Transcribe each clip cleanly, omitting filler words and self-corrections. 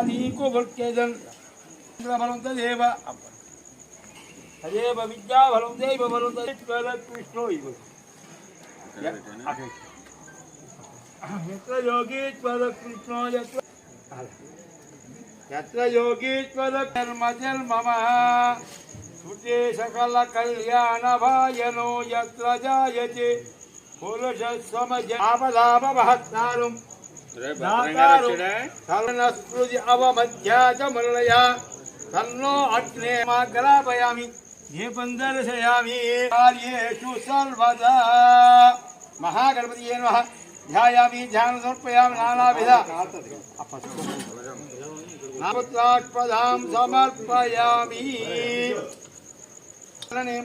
నీకు భక్త్యజన్ బలం తదేవ తదేవ విద్యా బలం దైవ బలం కృష్ణో యత్ర యోగీశ్వర కృష్ణో యత్ర యోగీశ్వర కర్మ జన్మమ శృతే సకల కళ్యాణ భాయనో యత్ర జాయతే పురుష సమజ ఆపదాప మహత్తారం అవమధ్యాచమలయ తన్నో అగ్నే మాగ్రాపయామి దీపం దర్శయామి కార్యేషు సర్వదా మహాగణపతియే నమః ధ్యాయామి ధ్యానం సమర్పయామి నానావిధ నామత్రాక్షపదాం సమర్పయామి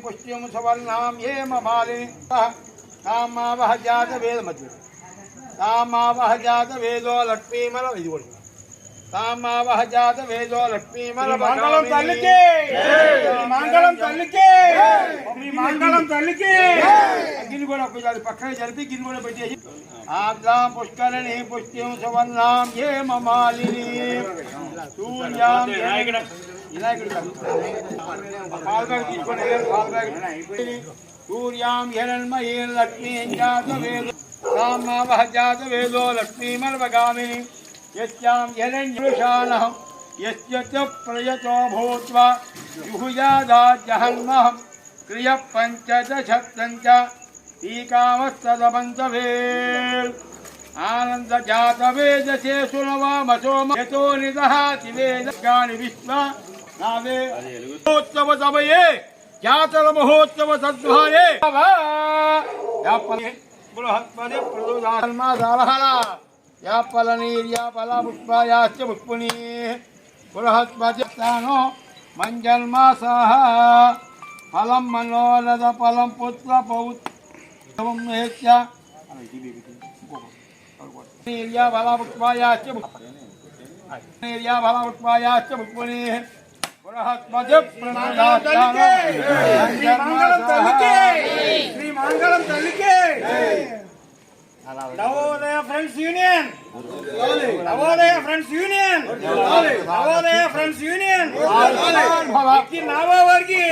పుష్ట్యం సవర్ణాం హేమ మాలిని కామావహ జాత వేదమధ్య तामावह जात वेदो लक्ष्मीमल इदिगोंडि तामावह जात वेदो लक्ष्मीमल मंगलम तल्लिके मंगलम तल्लिके मंगलम तल्लिके गिन కూడా ఒకసారి పక్కన జరిపి గిన్ కూడా పెట్టేసి ఆద్రాం పుష్కరణి పుష్ట్యం సవర్ణాం హేమమాలిని సూర్యాం వినాయకుడు పాల్గా తీసుకొని సూర్యాం హిరణ్మయీ లక్ష్మీ జాత వేద कामावह जात वेदो लक्ष्मीमर्वगामिनी यस्यां हिरण्यवृषाणः यस्य च प्रयतो भूत्वा जुहुयादाज्जहन्मः क्रियः पञ्चदशप्तञ्च टीकामस्तदपञ्चवेल् आनन्दजातवेदसे सुनवामसोम यतो निदहाति वेदगानि विश्वा नावे महोत्सव समये जातर महोत्सव सद्भाये बृहत्पदे प्रदोदान्मादालहला या फलनीर्या फला पुष्पायाश्च पुष्पुनी बृहत्पदे मञ्जन्मासः फलं मनोरथ फलं पुत्र पौत्रं हेत्य नीर्या फला पुष्पायाश्च पुष्पुनी बृहत्पदे श्री मंगलम तल्लिके Navodaya friends union Navodaya friends union Navodaya friends union इक्की नावा वर्गी